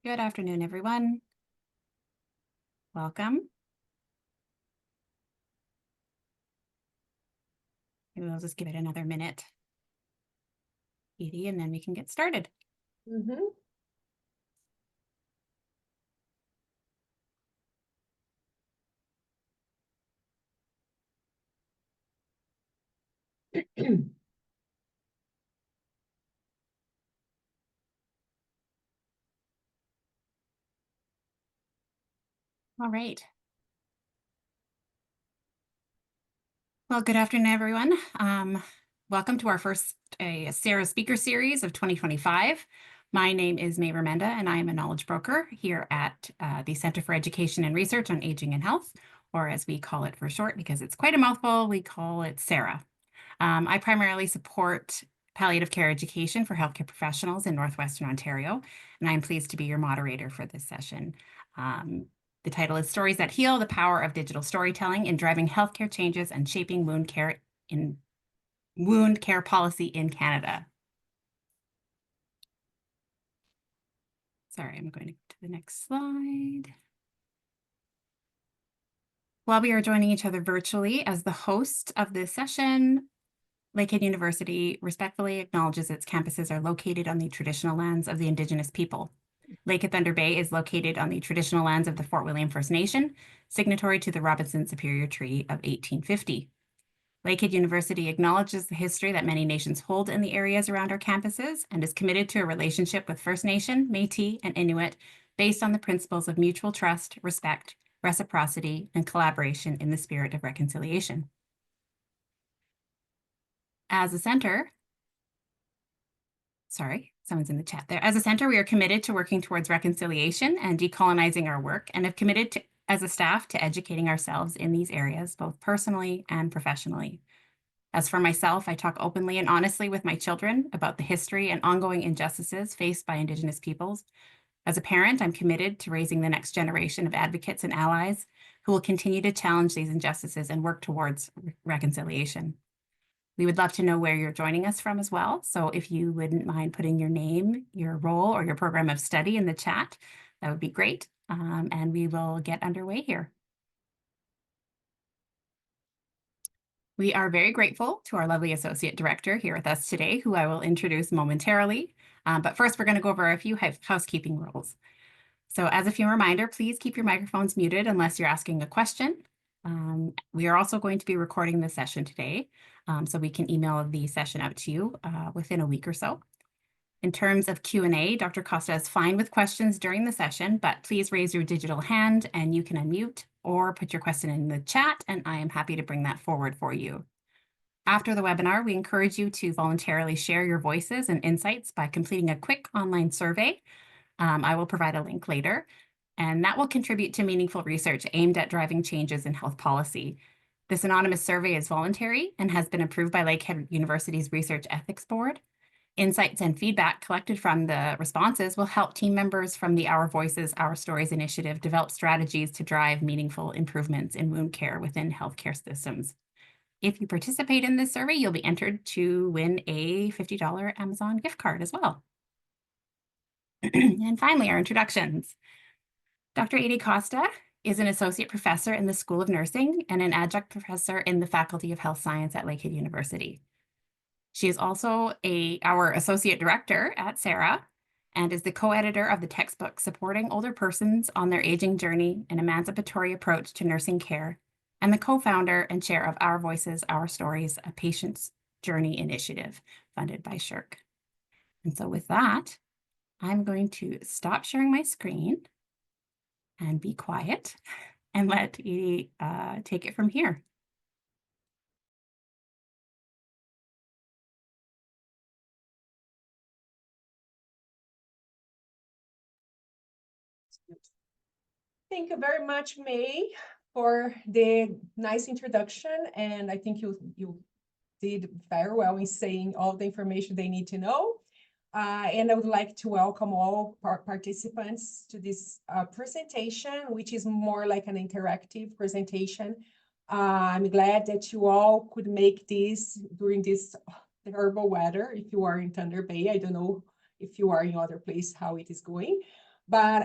Good afternoon, everyone. Welcome. Maybe we'll just give it another minute, Edie, and then we can get started. All right. Well, good afternoon, everyone. Welcome to our first CERAH Speaker Series of 2025. My name is May Remenda, and I am a knowledge broker here at the Center for Education and Research on Aging and Health, or as we call it for short, because it's quite a mouthful, we call it CERAH. I primarily support palliative care education for healthcare professionals in Northwestern Ontario, and I'm pleased to be your moderator for this session. The title is Stories That Heal, the Power of Digital Storytelling in Driving Healthcare Changes and Shaping Wound Care Policy in Canada. Sorry, I'm going to go to the next slide. While we are joining each other virtually as the host of this session, Lakehead University respectfully acknowledges its campuses are located on the traditional lands of the Indigenous people. Lake at Thunder Bay is located on the traditional lands of the Fort William First Nation, signatory to the Robinson Superior Treaty of 1850. Lakehead University acknowledges the history that many nations hold in the areas around our campuses and is committed to a relationship with First Nation, Métis, and Inuit based on the principles of mutual trust, respect, reciprocity, and collaboration in the spirit of reconciliation. As a center, sorry, someone's in the chat there. As a center, we are committed to working towards reconciliation and decolonizing our work, and have committed to, as a staff, to educating ourselves in these areas, both personally and professionally. As for myself, I talk openly and honestly with my children about the history and ongoing injustices faced by Indigenous peoples. As a parent, I'm committed to raising the next generation of advocates and allies who will continue to challenge these injustices and work towards reconciliation. We would love to know where you're joining us from as well. So if you wouldn't mind putting your name, your role, or your program of study in the chat, that would be great. And we will get underway here. We are very grateful to our lovely Associate Director here with us today, who I will introduce momentarily. But first, we're going to go over a few housekeeping rules. So as a few reminder, please keep your microphones muted unless you're asking a question. We are also going to be recording the session today, so we can email the session out to you within a week or so. In terms of Q&A, Dr. Costa is fine with questions during the session, but please raise your digital hand and you can unmute or put your question in the chat, and I am happy to bring that forward for you. After the webinar, we encourage you to voluntarily share your voices and insights by completing a quick online survey. I will provide a link later, and that will contribute to meaningful research aimed at driving changes in health policy. This anonymous survey is voluntary and has been approved by Lakehead University's Research Ethics Board. Insights and feedback collected from the responses will help team members from the Our Voices, Our Stories initiative develop strategies to drive meaningful improvements in wound care within healthcare systems. If you participate in this survey, you'll be entered to win a $50 Amazon gift card as well. And finally, our introductions. Dr. Idevania Costa is an associate professor in the School of Nursing and an adjunct professor in the Faculty of Health Science at Lakehead University. She is also our associate director at CERAH and is the co-editor of the textbook Supporting Older Persons on Their Aging Journey, an Emancipatory Approach to Nursing Care, and the co-founder and chair of Our Voices, Our Stories, a Patient's Journey initiative funded by SSHRC. And so with that, I'm going to stop sharing my screen and be quiet and let Edie take it from here. Thank you very much, May, for the nice introduction. And I think you did very well in saying all the information they need to know. And I would like to welcome all participants to this presentation, which is more like an interactive presentation. I'm glad that you all could make this during this terrible weather. If you are in Thunder Bay, I don't know if you are in other place, how it is going. but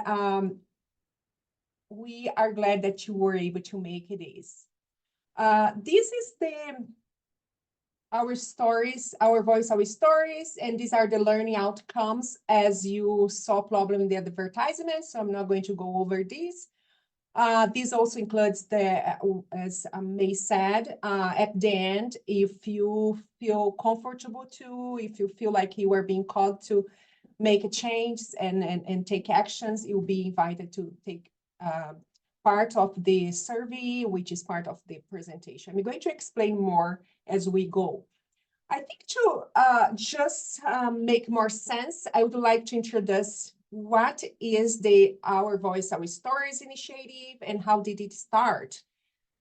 we are glad that you were able to make this. This is our stories, our voice, our stories, and these are the learning outcomes as you saw problem in the advertisement, so I'm not going to go over this. This also includes as May said, at the end, if you feel comfortable to, if you feel like you are being called to make a change and take actions, you'll be invited to take part of the survey, which is part of the presentation. I'm going to explain more as we go. I think to just make more sense, I would like to introduce what is the Our Voice, Our Stories initiative and how did it start?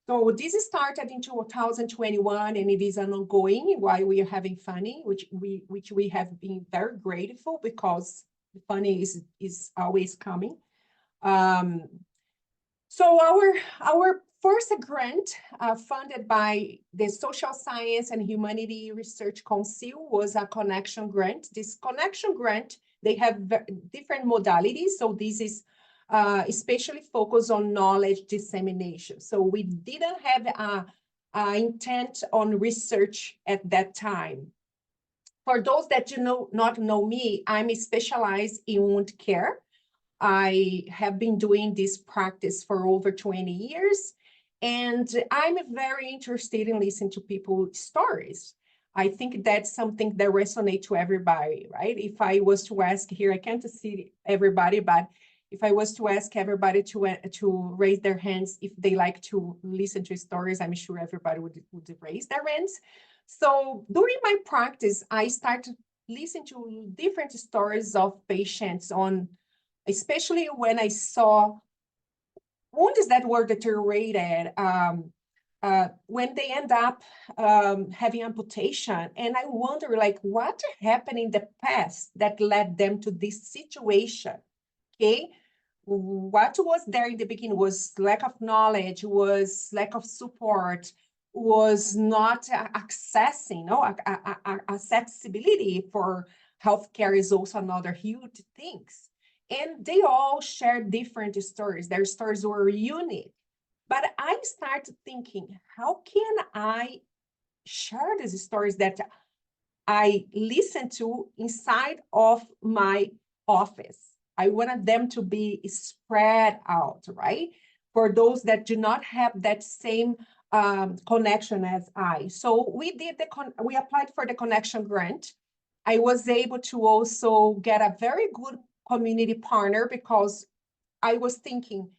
So this started in 2021 and it is an ongoing while we are having funding, which we have been very grateful because the funding is always coming. So our first grant funded by the Social Science and Humanity Research Council was a connection grant. This connection grant, they have different modalities. So this is especially focused on knowledge dissemination. So we didn't have a intent on research at that time. For those that do not know me, I'm specialized in wound care. I have been doing this practice for over 20 years, and I'm very interested in listening to people's stories. I think that's something that resonates to everybody, right? If I was to ask here, I can't see everybody, but if I was to ask everybody to raise their hands if they like to listen to stories, I'm sure everybody would raise their hands. So during my practice, I started listening to different stories of patients on, especially when I saw wounds that were deteriorated, when they end up having amputation. And I wonder, like, what happened in the past that led them to this situation, okay? What was there in the beginning was lack of knowledge, was lack of support, was not accessing, no, accessibility for healthcare is also another huge thing. And they all share different stories. Their stories were unique. But I started thinking, how can I share these stories that I listen to inside of my office? I wanted them to be spread out, right? For those that do not have that same connection as I. So we applied for the connection grant. I was able to also get a very good community partner because I was thinking,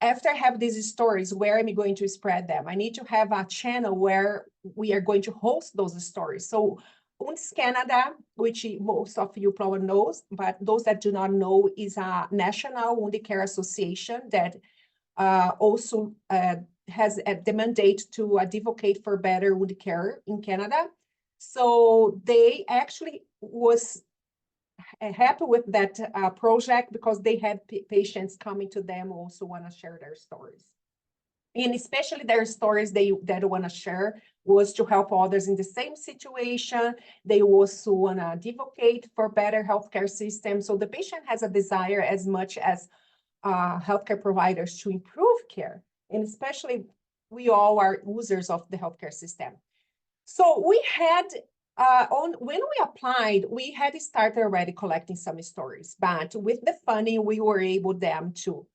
after I have these stories, where am I going to spread them? I need to have a channel where we are going to host those stories. So Wounds Canada, which most of you probably knows, but those that do not know, is a national wound care association that also has the mandate to advocate for better wound care in Canada. So they actually was happy with that project because they had patients coming to them who also want to share their stories. And especially their stories that want to share was to help others in the same situation. They also want to advocate for better healthcare systems. So the patient has a desire as much as healthcare providers to improve care. And especially we all are users of the healthcare system. So we had, when we applied, we had started already collecting some stories, but with the funding, we were able them to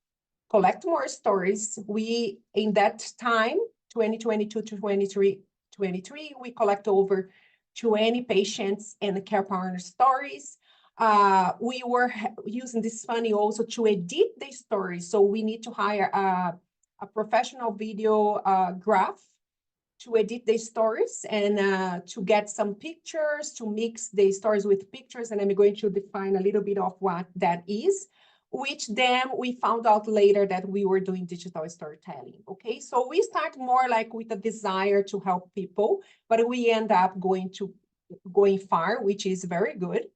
collect more stories. We, in that time, 2022 to 23, we collect over 20 patients and care partner stories. We were using this funding also to edit the stories. So we need to hire a professional video graph to edit the stories and to get some pictures, to mix the stories with pictures. And I'm going to define a little bit of what that is, which then we found out later that we were doing digital storytelling, okay? So we start more like with a desire to help people, but we end up going far, which is very good.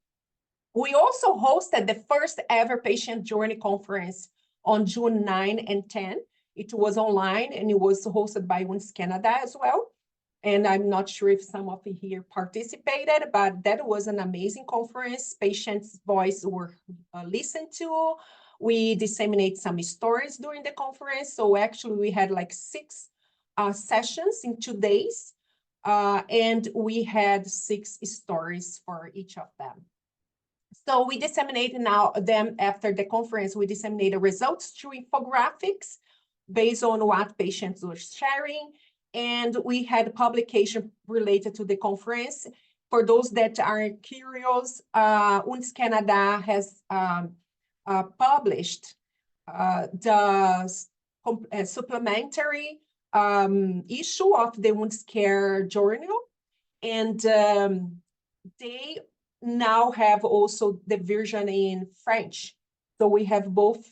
We also hosted the first ever patient journey conference on June 9 and 10. It was online and it was hosted by Wounds Canada as well. And I'm not sure if some of you here participated, but that was an amazing conference. Patients' voice were listened to. We disseminate some stories during the conference. So actually we had like 6 sessions in 2 days. And we had 6 stories for each of them. So we disseminated now them after the conference, we disseminated results through infographics based on what patients were sharing. And we had publication related to the conference. For those that are curious, UNS Canada has published the supplementary issue of the Women's Care Journal, and they now have also the version in French. So we have both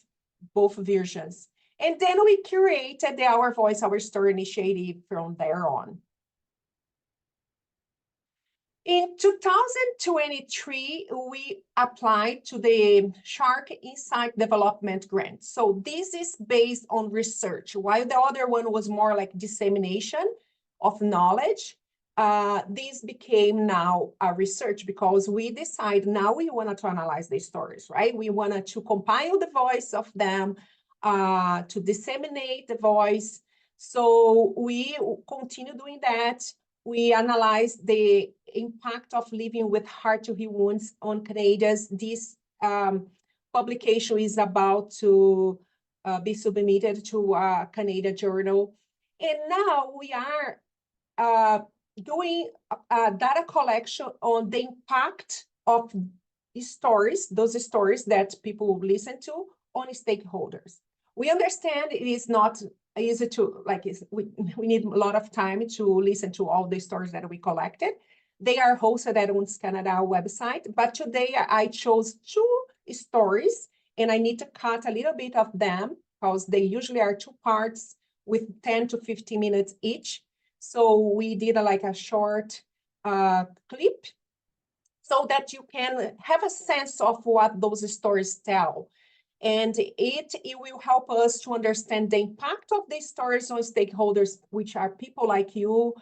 versions. And then we created the Our Voice, Our Story initiative from there on. In 2023, we applied to the Shark Insight Development Grant. So this is based on research, while the other one was more like dissemination of knowledge. This became now a research because we decide now we wanted to analyze the stories, right? We wanted to compile the voice of them, to disseminate the voice. So we continue doing that. We analyze the impact of living with hard-to-heal wounds on Canadians. This publication is about to be submitted to a Canadian journal. And now we are doing data collection on the impact of stories, those stories that people listen to, on stakeholders. We understand it is not easy to, like, we need a lot of time to listen to all the stories that we collected. They are hosted at UNS Canada website, but today I chose 2 stories, and I need to cut a little bit of them because they usually are 2 parts with 10 to 15 minutes each. So we did like a short clip so that you can have a sense of what those stories tell. And it will help us to understand the impact of these stories on stakeholders, which are people like you,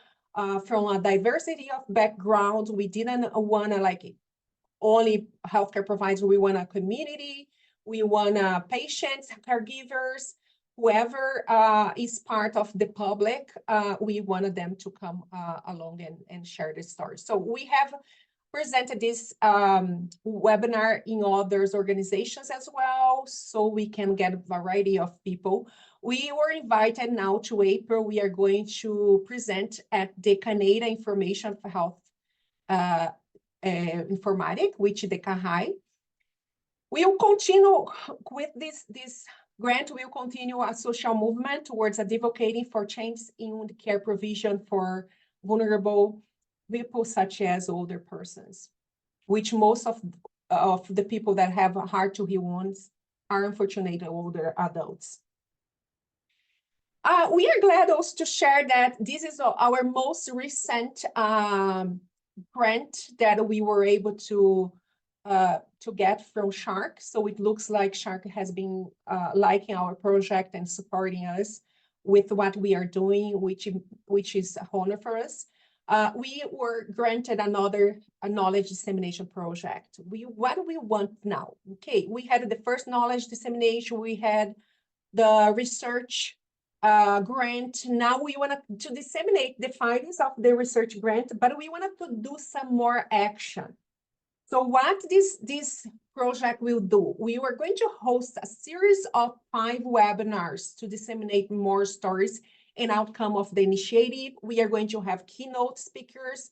from a diversity of background. We didn't want to like only healthcare providers, we want a community, we want patients, caregivers, whoever is part of the public, we wanted them to come along and share the story. So we have presented this webinar in others organizations as well, so we can get a variety of people. We were invited now to April. We are going to present at the Canadian Information for Health Informatic, which is the CAHI. We will continue with this grant. We will continue a social movement towards advocating for changes in wound care provision for vulnerable people such as older persons, which most of the people that have hard-to-heal wounds are unfortunately older adults. We are glad also to share that this is our most recent grant that we were able to get from Shark. So it looks like Shark has been liking our project and supporting us with what we are doing, which is a honor for us. We were granted another knowledge dissemination project. What do we want now? Okay, we had the first knowledge dissemination, we had the research grant. Now we want to disseminate the findings of the research grant, but we wanted to do some more action. So what this project will do, we were going to host a series of 5 webinars to disseminate more stories and outcome of the initiative. We are going to have keynote speakers,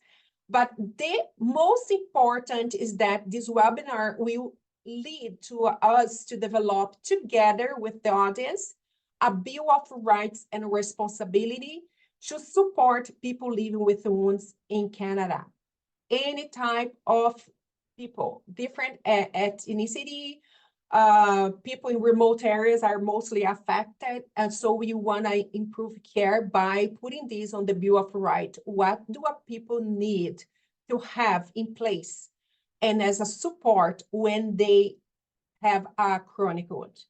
but the most important is that this webinar will lead to us to develop together with the audience a bill of rights and responsibility to support people living with wounds in Canada. Any type of people, different ethnicity, people in remote areas are mostly affected. And so we want to improve care by putting this on the Bill of Rights. What do people need to have in place and as a support when they have a chronic wound?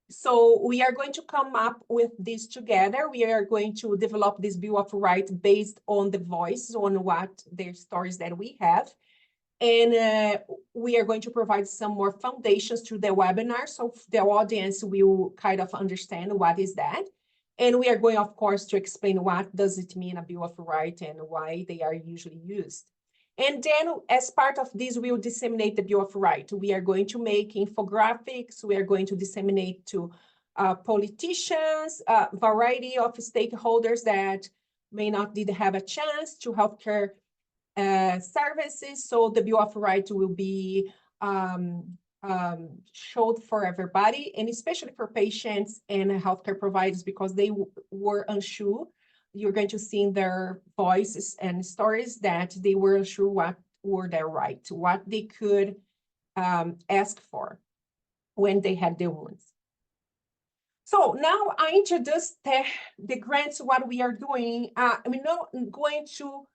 So we are going to come up with this together. We are going to develop this Bill of Rights based on the voice, on what the stories that we have. And we are going to provide some more foundations through the webinar, so the audience will kind of understand what is that. And we are going, of course, to explain what does it mean, a Bill of Rights, and why they are usually used. And then as part of this, we will disseminate the Bill of Rights. We are going to make infographics. We are going to disseminate to politicians, a variety of stakeholders that may not did have a chance to healthcare services. So the Bill of Rights will be showed for everybody, and especially for patients and healthcare providers, because they were unsure. You're going to see in their voices and stories that they were unsure what were their rights, what they could ask for when they had their wounds. So now I introduced the grants, what we are doing. I'm not going to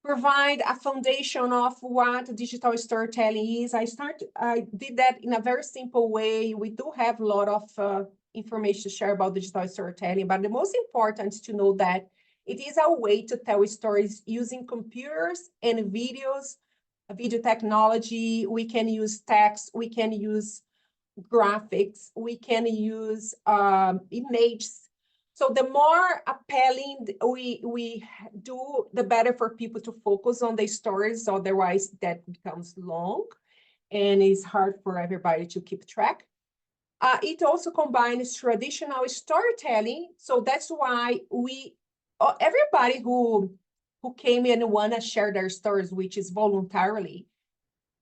provide a foundation of what digital storytelling is. I did that in a very simple way. We do have a lot of information to share about digital storytelling, but the most important is to know that it is a way to tell stories using computers and videos, video technology. We can use text, we can use graphics, we can use images. So the more appealing we do, the better for people to focus on the stories. Otherwise, that becomes long and it's hard for everybody to keep track. It also combines traditional storytelling. So that's why everybody who came in and want to share their stories, which is voluntarily,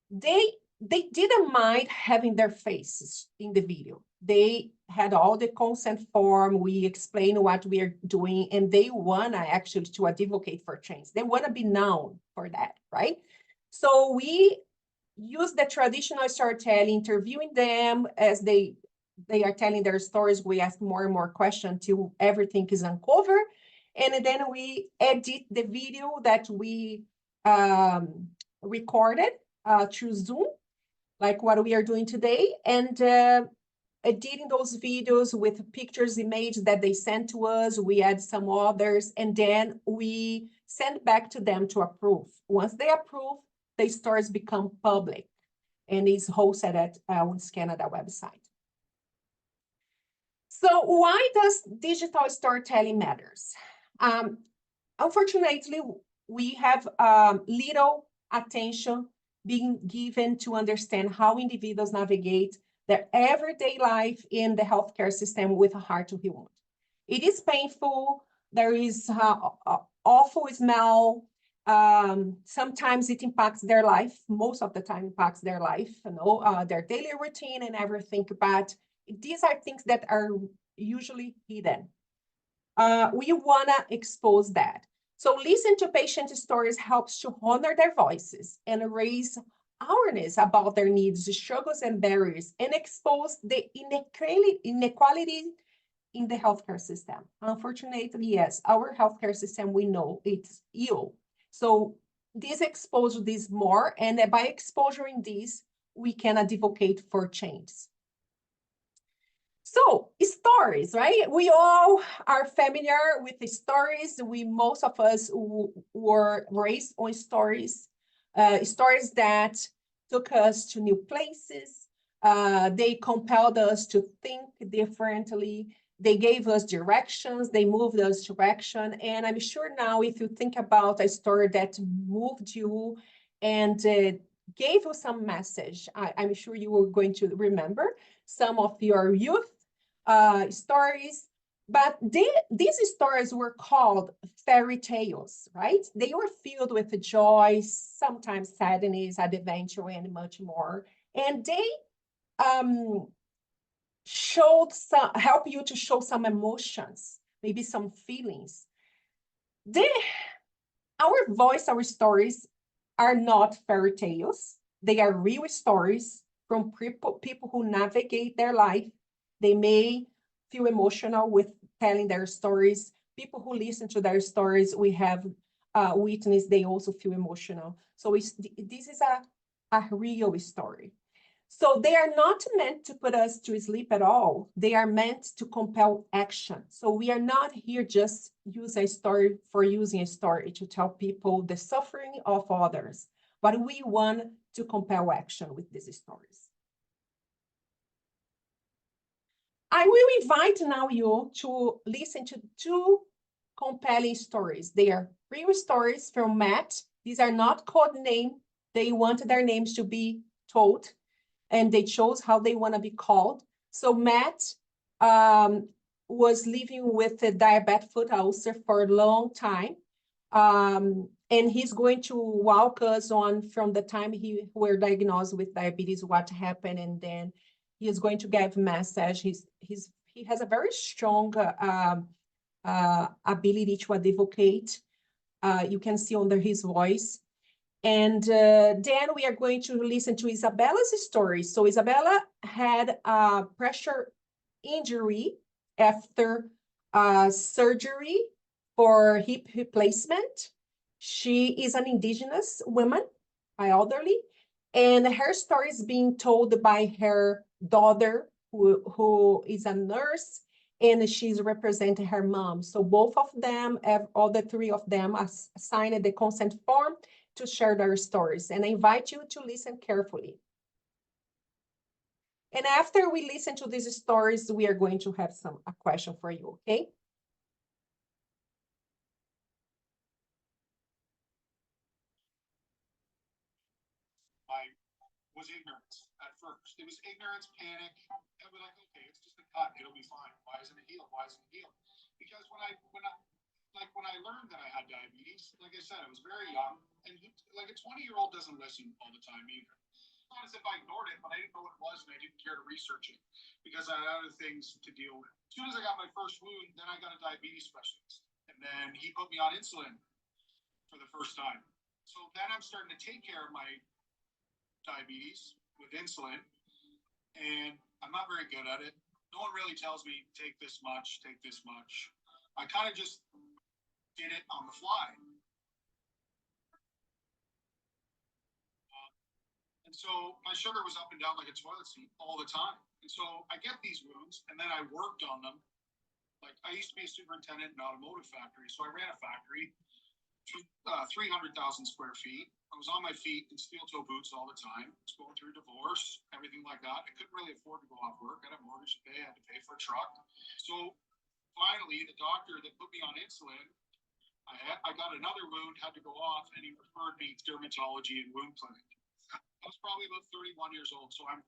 they didn't mind having their faces in the video. They had all the consent form. We explain what we are doing, and they want to actually to advocate for change. They want to be known for that, right? So we use the traditional storytelling, interviewing them as they are telling their stories. We ask more and more questions until everything is uncovered. And then we edit the video that we recorded through Zoom, like what we are doing today, and editing those videos with pictures, images that they sent to us. We add some others, and then we send back to them to approve. Once they approve, the stories become public and is hosted at WINS Canada website. So why does digital storytelling matters? Unfortunately, we have little attention being given to understand how individuals navigate their everyday life in the healthcare system with a hard-to-heal wound. It is painful. There is awful smell. Sometimes it impacts their life. Most of the time impacts their life, their daily routine and everything. But these are things that are usually hidden. We want to expose that. So listen to patient stories helps to honor their voices and raise awareness about their needs, struggles, and barriers, and expose the inequality in the healthcare system. Unfortunately, yes, our healthcare system, we know it's ill. So this exposes this more, and by exposing this, we can advocate for change. So stories, right? We all are familiar with the stories. Most of us were raised on stories, stories that took us to new places. They compelled us to think differently. They gave us directions. They moved us direction. And I'm sure now, if you think about a story that moved you and gave you some message, I'm sure you were going to remember some of your youth stories, but these stories were called fairy tales, right? They were filled with joy, sometimes sadness, adventure, and much more. And they help you to show some emotions, maybe some feelings. Our voice, our stories are not fairy tales. They are real stories from people who navigate their life. They may feel emotional with telling their stories. People who listen to their stories, we have witnessed, they also feel emotional. So this is a real story. So they are not meant to put us to sleep at all. They are meant to compel action. So we are not here just use a story for using a story to tell people the suffering of others. but we want to compel action with these stories. I will invite now you to listen to two compelling stories. They are real stories from Matt. These are not code name. They want their names to be told, and they chose how they want to be called. So Matt was living with a diabetic foot ulcer for a long time. And he's going to walk us on from the time he were diagnosed with diabetes, what happened, and then he is going to give message. He has a very strong ability to advocate. You can see under his voice. And then we are going to listen to Isabella's story. So Isabella had a pressure injury after surgery for hip replacement. She is an Indigenous woman, elderly, and her story is being told by her daughter, who is a nurse, and she's representing her mom. So both of them, all the three of them, signed the consent form to share their stories. And I invite you to listen carefully. And after we listen to these stories, we are going to have a question for you, okay? I was ignorance at first. It was ignorance, panic. I was like, okay, it's just a cut. It'll be fine. Why isn't it healed? Why isn't it healed? Because when I learned that I had diabetes, like I said, I was very young, and like a 20-year-old doesn't listen all the time either. It's not as if I ignored it, but I didn't know what it was, and I didn't care to research it because I had other things to deal with. As soon as I got my first wound, then I got a diabetes specialist, and then he put me on insulin for the first time. So then I'm starting to take care of my diabetes with insulin, and I'm not very good at it. No one really tells me, take this much, take this much. I kind of just did it on the fly. And so my sugar was up and down like a toilet seat all the time. And so I get these wounds, and then I worked on them. Like, I used to be a superintendent in an automotive factory, so I ran a factory, 300,000 square feet. I was on my feet in steel toe boots all the time. I was going through divorce, everything like that. I couldn't really afford to go off work. I had a mortgage to pay. I had to pay for a truck. So finally, the doctor that put me on insulin, I got another wound, had to go off, and he referred me to dermatology and wound clinic. I was probably about 31 years old. So I'm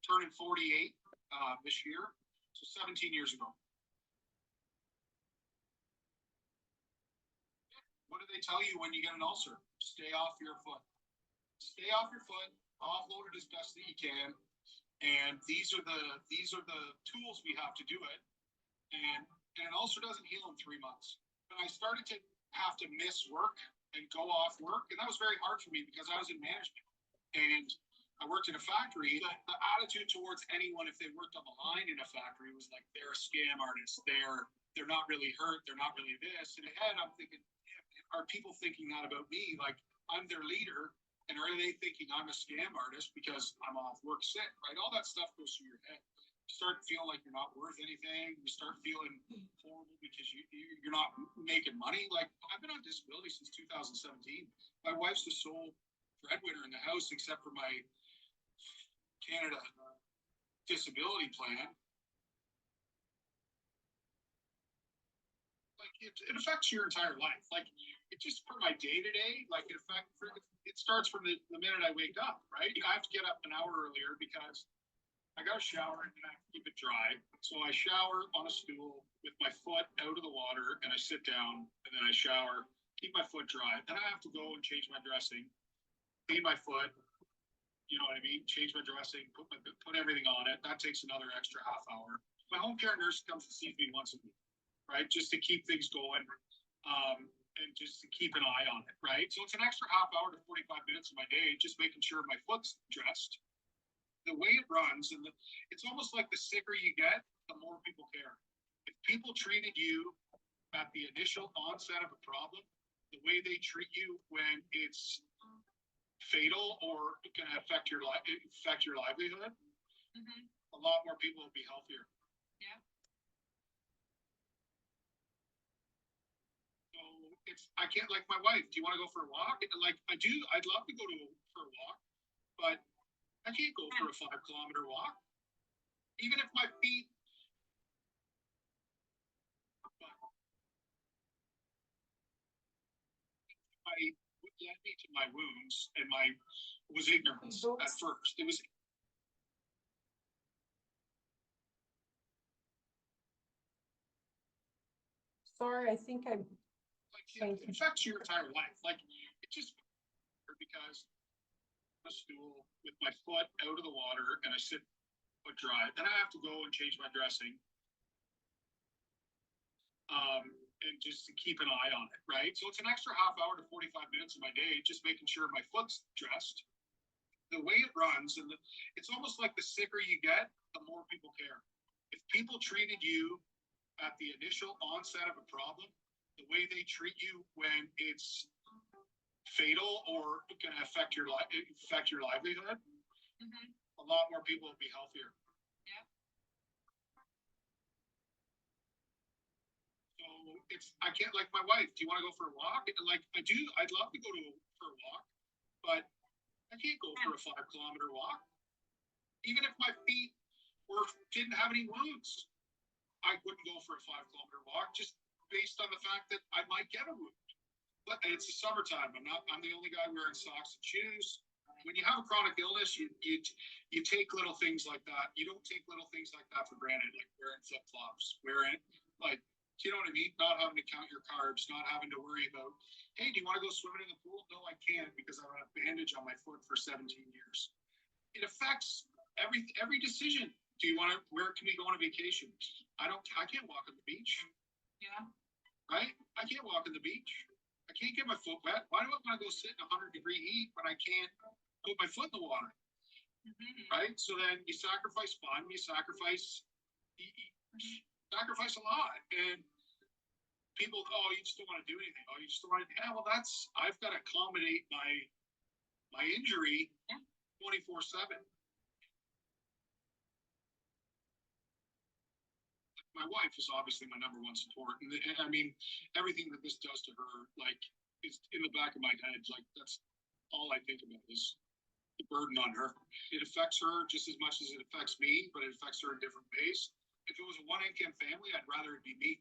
turning 48 this year. So 17 years ago. What do they tell you when you get an ulcer? Stay off your foot. Stay off your foot. Offload it as best that you can. And these are the tools we have to do it. And an ulcer doesn't heal in 3 months. But I started to have to miss work and go off work, and that was very hard for me because I was in management and I worked in a factory. The attitude towards anyone, if they worked on the line in a factory, was like, they're a scam artist. They're not really hurt. They're not really this. In my head, I'm thinking, are people thinking that about me? Like, I'm their leader, and are they thinking I'm a scam artist because I'm off work sick, right? All that stuff goes through your head. You start feeling like you're not worth anything. You start feeling horrible because you're not making money. Like, I've been on disability since 2017. My wife's the sole breadwinner in the house except for my Canada disability plan. Like, it affects your entire life. Like, it just for my day-to-day, like it starts from the minute I wake up, right? I have to get up an hour earlier because I got to shower and I have to keep it dry. So I shower on a stool with my foot out of the water, and I sit down, and then I shower, keep my foot dry. Then I have to go and change my dressing, clean my foot, you know what I mean? Change my dressing, put everything on it. That takes another extra half hour. My home care nurse comes to see me once a week, right? Just to keep things going, and just to keep an eye on it, right? So it's an extra half hour to 45 minutes of my day, just making sure my foot's dressed. The way it runs, and it's almost like the sicker you get, the more people care. If people treated you at the initial onset of a problem, the way they treat you when it's fatal or it can affect your livelihood, a lot more people will be healthier. Yeah. So it's, I can't, like my wife, do you want to go for a walk? And like, I do, I'd love to go for a walk, but I can't go for a 5 kilometer walk. Even if my feet, what led me to my wounds and was ignorance at first. It was Sorry, I think I'm. like, it affects your entire life. Like, it just, because a stool with my foot out of the water and I sit foot dry. Then I have to go and change my dressing. And just to keep an eye on it, right? So it's an extra half hour to 45 minutes of my day, just making sure my foot's dressed. The way it runs, and it's almost like the sicker you get, the more people care. If people treated you at the initial onset of a problem, the way they treat you when it's fatal or going to affect your livelihood, a lot more people will be healthier. Yeah. So it's, I can't, like my wife, do you want to go for a walk? And like, I do, I'd love to go for a walk, but I can't go for a 5 kilometer walk. Even if my feet didn't have any wounds, I wouldn't go for a 5 kilometer walk just based on the fact that I might get a wound. But it's the summertime. I'm the only guy wearing socks and shoes. When you have a chronic illness, you take little things like that. You don't take little things like that for granted, like wearing flip flops, like, you know what I mean? Not having to count your carbs, not having to worry about, hey, do you want to go swimming in the pool? No, I can't because I have a bandage on my foot for 17 years. It affects every decision. Do you want to? Where can we go on a vacation? I can't walk on the beach. Yeah. Right? I can't walk on the beach. I can't get my foot wet. Why do I want to go sit in 100-degree heat when I can't put my foot in the water? Right? So then you sacrifice fun, you sacrifice a lot. And people, oh, you just don't want to do anything. Oh, you just don't want to. Yeah, well, I've got to accommodate my injury 24/7. My wife is obviously my number one support. And I mean, everything that this does to her, like, is in the back of my head. Like, that's all I think about is the burden on her. It affects her just as much as it affects me, but it affects her in different ways. If it was a one-income family, I'd rather it be me.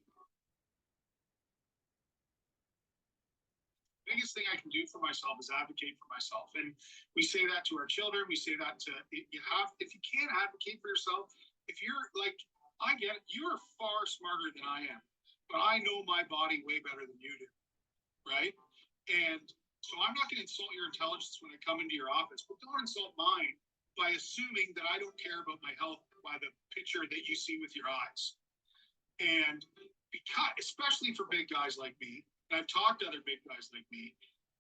The biggest thing I can do for myself is advocate for myself. And we say that to our children. We say that to, if you can't advocate for yourself, if you're like, I get it, you're far smarter than I am, but I know my body way better than you do, right? And so I'm not going to insult your intelligence when I come into your office, but don't insult mine by assuming that I don't care about my health by the picture that you see with your eyes. And because, especially for big guys like me, and I've talked to other big guys like me,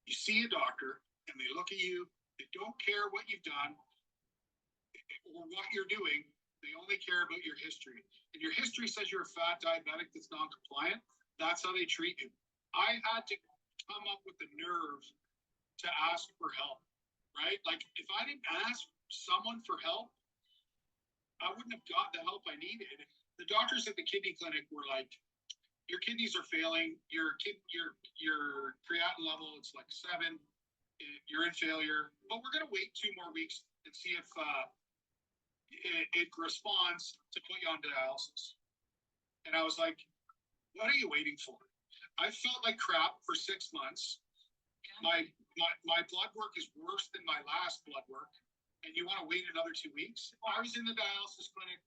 you see a doctor and they look at you, they don't care what you've done or what you're doing. They only care about your history. And your history says you're a fat diabetic that's non-compliant. That's how they treat you. I had to come up with the nerve to ask for help, right? Like, if I didn't ask someone for help, I wouldn't have got the help I needed. The doctors at the kidney clinic were like, your kidneys are failing, your creatinine level, it's like 7, you're in failure, but we're going to wait 2 more weeks and see if it responds to put you on dialysis. And I was like, what are you waiting for? I felt like crap for 6 months. My blood work is worse than my last blood work. And you want to wait another 2 weeks? I was in the dialysis clinic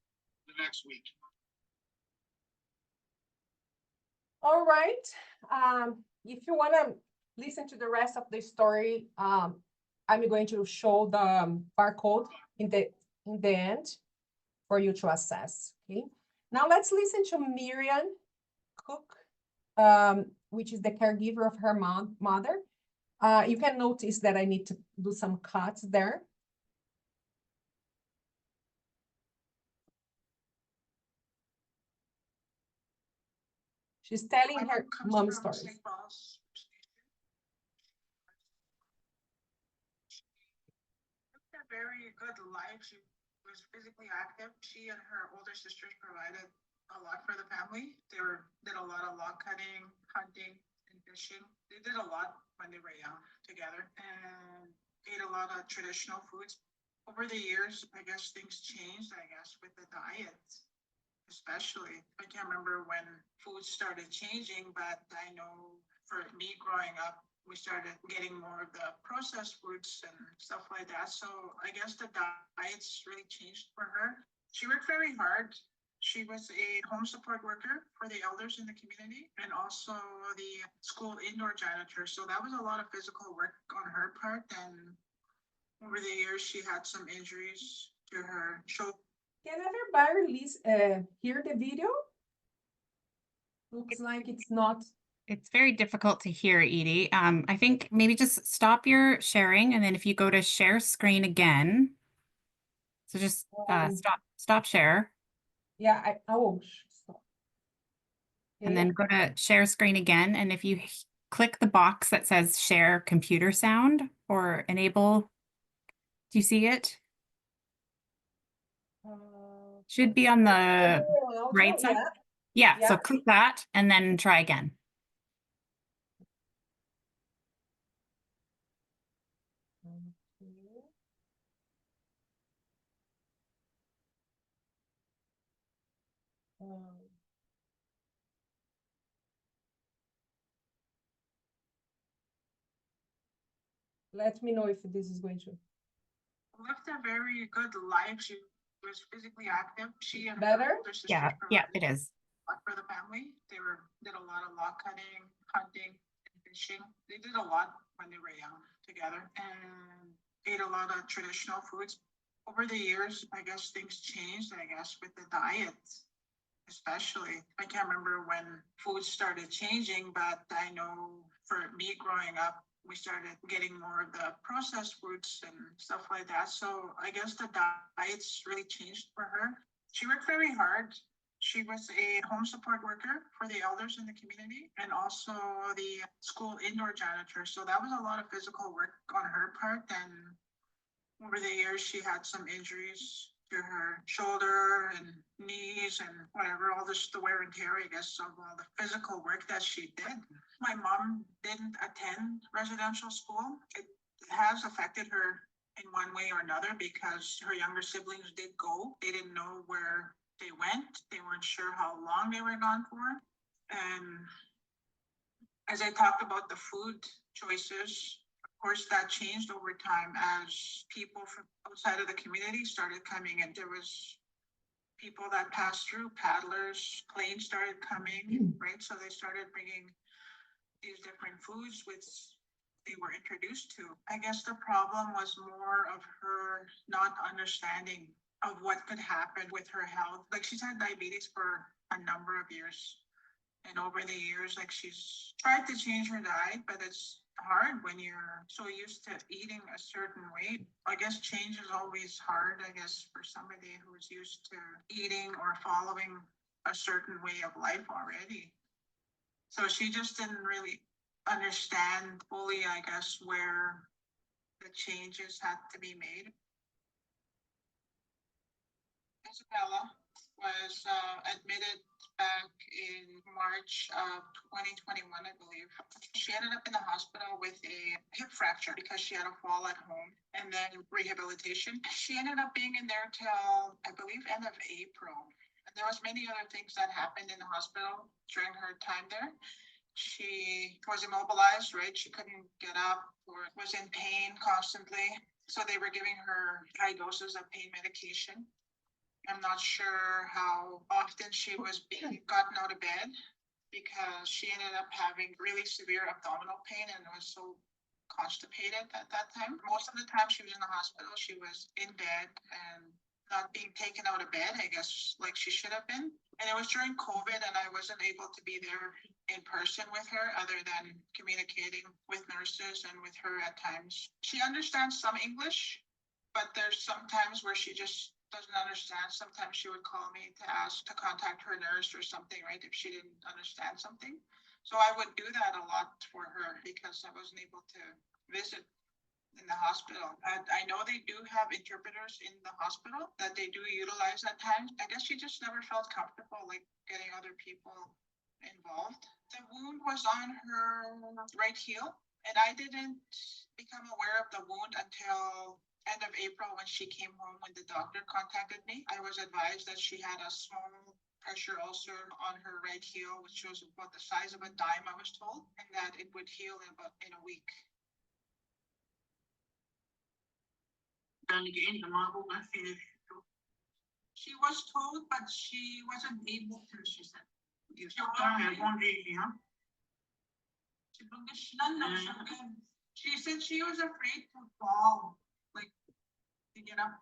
the next week. All right. If you want to listen to the rest of the story, I'm going to show the barcode in the end for you to assess. Okay. Now let's listen to Miriam Cook, which is the caregiver of her mother. You can notice that I need to do some cuts there. She's telling her mom stories. Very good life. She was physically active. She and her older sisters provided a lot for the family. They did a lot of log cutting, hunting, and fishing. They did a lot when they were young together and ate a lot of traditional foods. Over the years, I guess things changed, I guess, with the diets, especially. I can't remember when food started changing, but I know for me growing up, we started getting more of the processed foods and stuff like that. So I guess the diets really changed for her. She worked very hard. She was a home support worker for the elders in the community and also the school indoor janitor. So that was a lot of physical work on her part. And over the years, she had some injuries to her shoulder. Can everybody hear the video? Looks like it's not. It's very difficult to hear, Edie. I think maybe just stop your sharing, and then if you go to share screen again, so just stop share, Yeah, stop. and Okay. then go to share screen again. And if you click the box that says share computer sound or enable, do you see it? Should be on the Audio, right side. yeah. Yeah, so click that and then try again. Okay. Let me know if this is going to. Lived a very good life. She was physically active. She and Better? her older sisters Yeah, it is. a lot for the family. They did a lot of log cutting, hunting, and fishing. They did a lot when they were young together and ate a lot of traditional foods. Over the years, I guess things changed, I guess, with the diets, especially. I can't remember when food started changing, but I know for me growing up, we started getting more of the processed foods and stuff like that. So I guess the diets really changed for her. She worked very hard. She was a home support worker for the elders in the community and also the school indoor janitor. So that was a lot of physical work on her part. And over the years, she had some injuries to her shoulder and knees and whatever, all this, the wear and tear, I guess, of all the physical work that she did. My mom didn't attend residential school. It has affected her in one way or another because her younger siblings did go. They didn't know where they went. They weren't sure how long they were gone for. And as I talked about the food choices, of course, that changed over time as people from outside of the community started coming in. There was people that passed through, paddlers, planes started coming, right? So they started bringing these different foods which they were introduced to. I guess the problem was more of her not understanding of what could happen with her health. Like she's had diabetes for a number of years. And over the years, like she's tried to change her diet, but it's hard when you're so used to eating a certain way. I guess change is always hard, I guess, for somebody who's used to eating or following a certain way of life already. So she just didn't really understand fully, I guess, where the changes had to be made. Isabella was admitted back in March of 2021, I believe. She ended up in the hospital with a hip fracture because she had a fall at home and then rehabilitation. She ended up being in there till, I believe, end of April. And there was many other things that happened in the hospital during her time there. She was immobilized, right? She couldn't get up or was in pain constantly. So they were giving her high doses of pain medication. I'm not sure how often she was being gotten out of bed because she ended up having really severe abdominal pain and was so constipated at that time. Most of the time she was in the hospital, she was in bed and not being taken out of bed, I guess, like she should have been. And it was during COVID and I wasn't able to be there in person with her other than communicating with nurses and with her at times. She understands some English, but there's some times where she just doesn't understand. Sometimes she would call me to ask to contact her nurse or something, right, if she didn't understand something. So I would do that a lot for her because I wasn't able to visit in the hospital. I know they do have interpreters in the hospital that they do utilize at times. I guess she just never felt comfortable like getting other people involved. The wound was on her right heel, and I didn't become aware of the wound until end of April when she came home when the doctor contacted me. I was advised that she had a small pressure ulcer on her right heel, which was about the size of a dime, I was told, and that it would heal in a week. She was told, but she wasn't able to, she said. She said she was afraid to fall, like to get up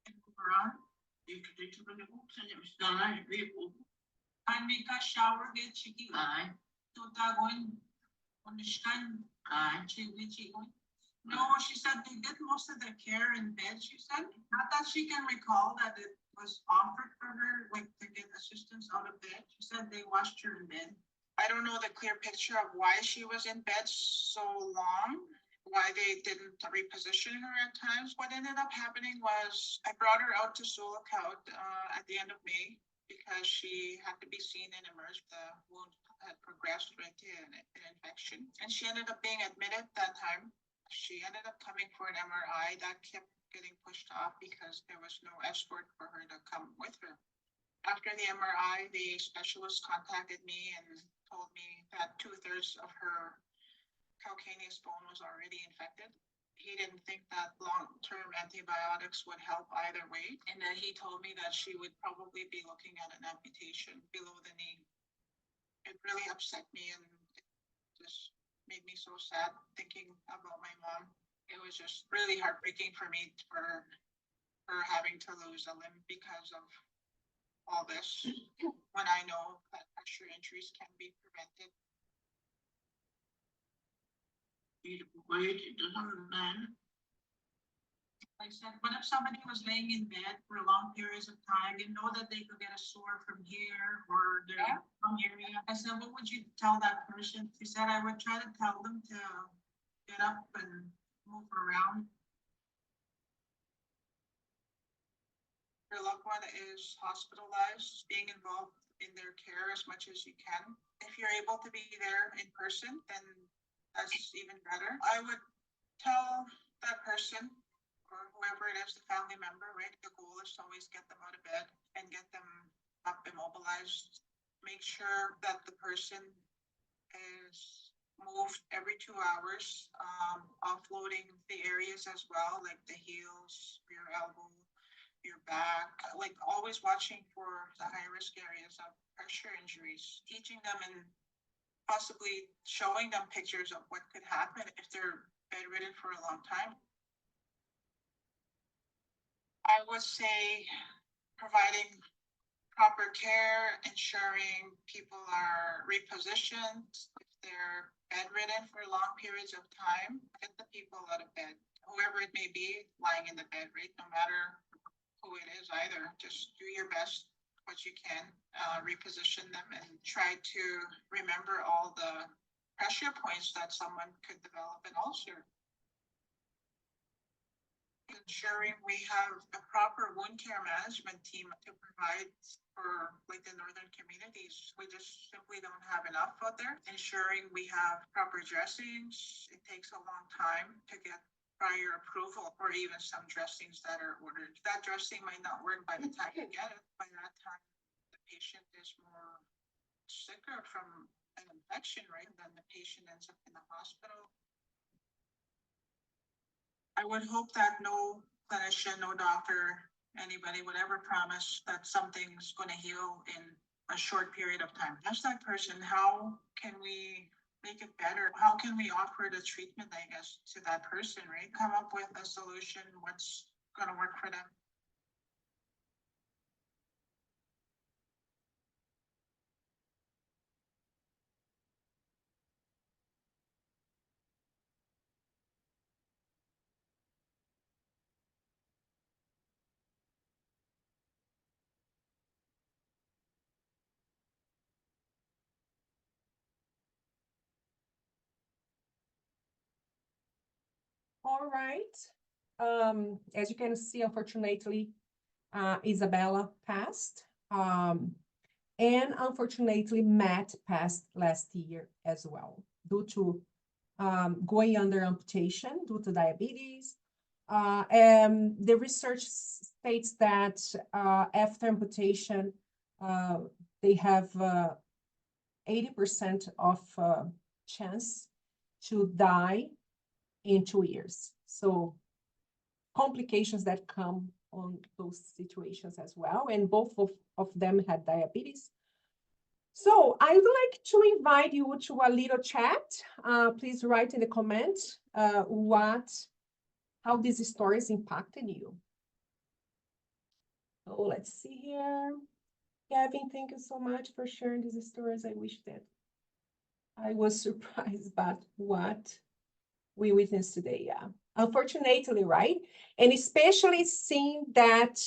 and move around. And make a shower, get chicky. To tagon, understand. No, she said they did most of the care in bed, she said. Not that she can recall that it was offered for her, like to get assistance out of bed. She said they watched her in bed. I don't know the clear picture of why she was in bed so long, why they didn't reposition her at times. What ended up happening was I brought her out to Sulakaut at the end of May because she had to be seen and emerged. The wound had progressed into an infection, and she ended up being admitted that time. She ended up coming for an MRI that kept getting pushed off because there was no escort for her to come with her. After the MRI, the specialist contacted me and told me that 2/3 of her calcaneus bone was already infected. He didn't think that long-term antibiotics would help either way. And then he told me that she would probably be looking at an amputation below the knee. It really upset me and it just made me so sad thinking about my mom. It was just really heartbreaking for me for her having to lose a limb because of all this, when I know that pressure injuries can be prevented. I said, what if somebody was laying in bed for long periods of time and know that they could get a sore from here or their lung area? I said, what would you tell that person? She said, I would try to tell them to get up and move around. Your loved one is hospitalized, being involved in their care as much as you can. If you're able to be there in person, then that's even better. I would tell that person or whoever it is, the family member, right? The goal is to always get them out of bed and get them up immobilized. Make sure that the person is moved every 2 hours, offloading the areas as well, like the heels, your elbow, your back, like always watching for the high risk areas of pressure injuries, teaching them and possibly showing them pictures of what could happen if they're bedridden for a long time. I would say providing proper care, ensuring people are repositioned if they're bedridden for long periods of time. Get the people out of bed, whoever it may be, lying in the bed, right? No matter who it is either, just do your best what you can, reposition them and try to remember all the pressure points that someone could develop an ulcer. Ensuring we have a proper wound care management team to provide for like the northern communities. We just simply don't have enough out there. Ensuring we have proper dressings. It takes a long time to get prior approval or even some dressings that are ordered. That dressing might not work by the time you get it. By that time, the patient is more sicker from an infection, right? Then the patient ends up in the hospital. I would hope that no clinician, no doctor, anybody would ever promise that something's going to heal in a short period of time. Ask that person, how can we make it better? How can we offer the treatment, I guess, to that person, right? Come up with a solution, what's going to work for them. All right. As you can see, unfortunately, Isabella passed. And unfortunately, Matt passed last year as well due to going under amputation due to diabetes. And the research states that after amputation, they have 80% of chance to die in 2 years. So complications that come on those situations as well. And both of them had diabetes. So I would like to invite you to a little chat. Please write in the comments how these stories impacted you. Oh, let's see here. Kevin, thank you so much for sharing these stories. I wish that I was surprised about what we witnessed today. Yeah, unfortunately, right? And especially seeing that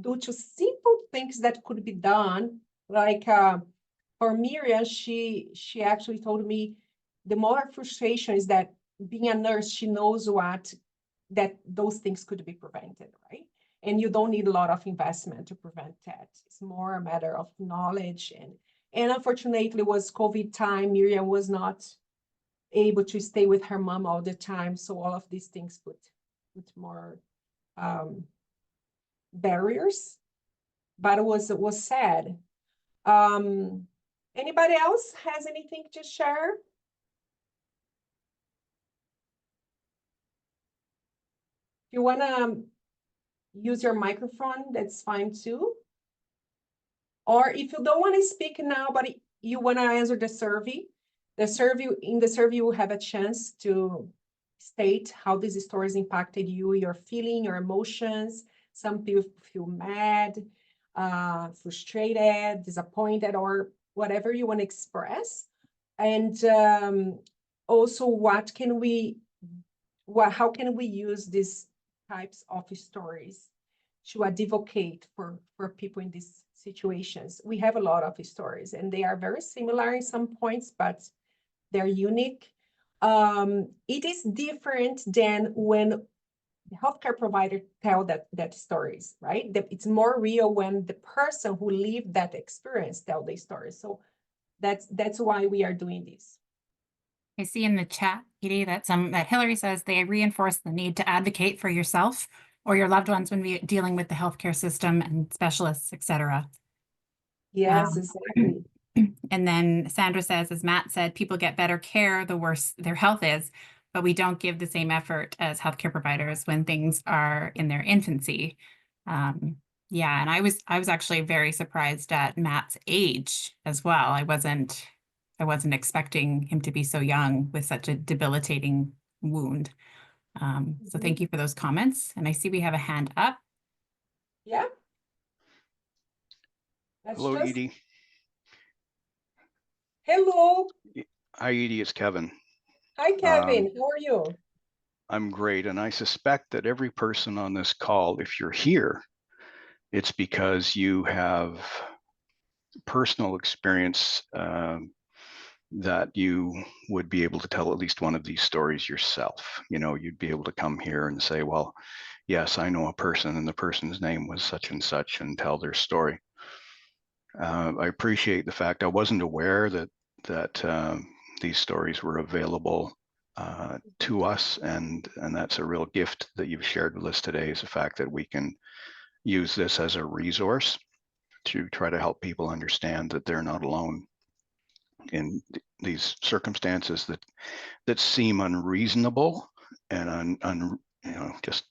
due to simple things that could be done, like for Miriam, she actually told me the more frustration is that being a nurse, she knows that those things could be prevented, right? And you don't need a lot of investment to prevent that. It's more a matter of knowledge. And unfortunately, it was COVID time. Miriam was not able to stay with her mom all the time. So all of these things put more barriers, but it was sad. Anybody else has anything to share? If you want to use your microphone, that's fine too. Or if you don't want to speak now, but you want to answer the survey, in the survey, you will have a chance to state how these stories impacted you, your feeling, your emotions. Some people feel mad, frustrated, disappointed, or whatever you want to express. And also, how can we use these types of stories to advocate for people in these situations? We have a lot of stories, and they are very similar in some points, but they're unique. It is different than when the healthcare provider tell that stories, right? It's more real when the person who lived that experience tell the story. So that's why we are doing this. I see in the chat, Edie, that Hillary says they reinforce the need to advocate for yourself or your loved ones when dealing with the healthcare system and specialists, etc. Yes, exactly. And then Sandra says, as Matt said, people get better care the worse their health is, but we don't give the same effort as healthcare providers when things are in their infancy. Yeah, and I was actually very surprised at Matt's age as well. I wasn't expecting him to be so young with such a debilitating wound. So thank you for those comments. And I see we have a hand up. Yeah. Hello, Edie. Hello. Hi, Edie. It's Kevin. Hi, Kevin. How are you? I'm great. And I suspect that every person on this call, if you're here, it's because you have personal experience that you would be able to tell at least one of these stories yourself. You know, you'd be able to come here and say, well, yes, I know a person and the person's name was such and such, and tell their story. I appreciate the fact I wasn't aware that these stories were available to us, and that's a real gift that you've shared with us today, is the fact that we can use this as a resource to try to help people understand that they're not alone in these circumstances that seem unreasonable and just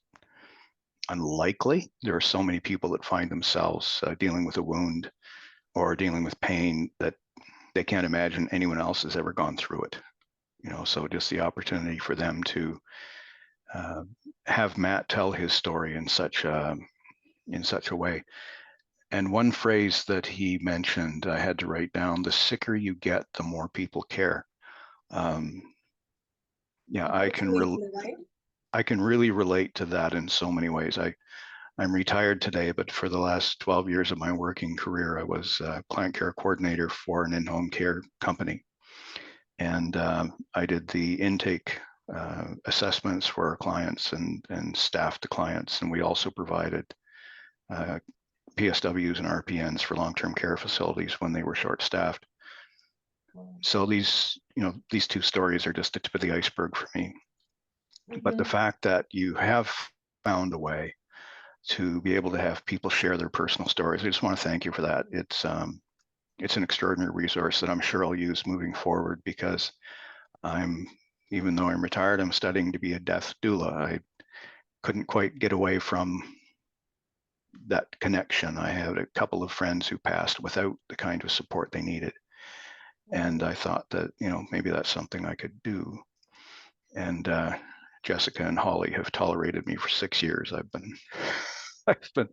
unlikely. There are so many people that find themselves dealing with a wound or dealing with pain that they can't imagine anyone else has ever gone through it. You know, so just the opportunity for them to have Matt tell his story in such a way. And one phrase that he mentioned, I had to write down: the sicker you get, the more people care. Yeah, I can really relate to that in so many ways. I'm retired today, but for the last 12 years of my working career, I was a client care coordinator for an in-home care company. And I did the intake assessments for our clients and staffed the clients. And we also provided PSWs and RPNs for long-term care facilities when they were short-staffed. So these two stories are just the tip of the iceberg for me. But the fact that you have found a way to be able to have people share their personal stories, I just want to thank you for that. It's an extraordinary resource that I'm sure I'll use moving forward, because even though I'm retired, I'm studying to be a death doula. I couldn't quite get away from that connection. I had a couple of friends who passed without the kind of support they needed. And I thought that, maybe that's something I could do. And Jessica and Holly have tolerated me for 6 years. I've been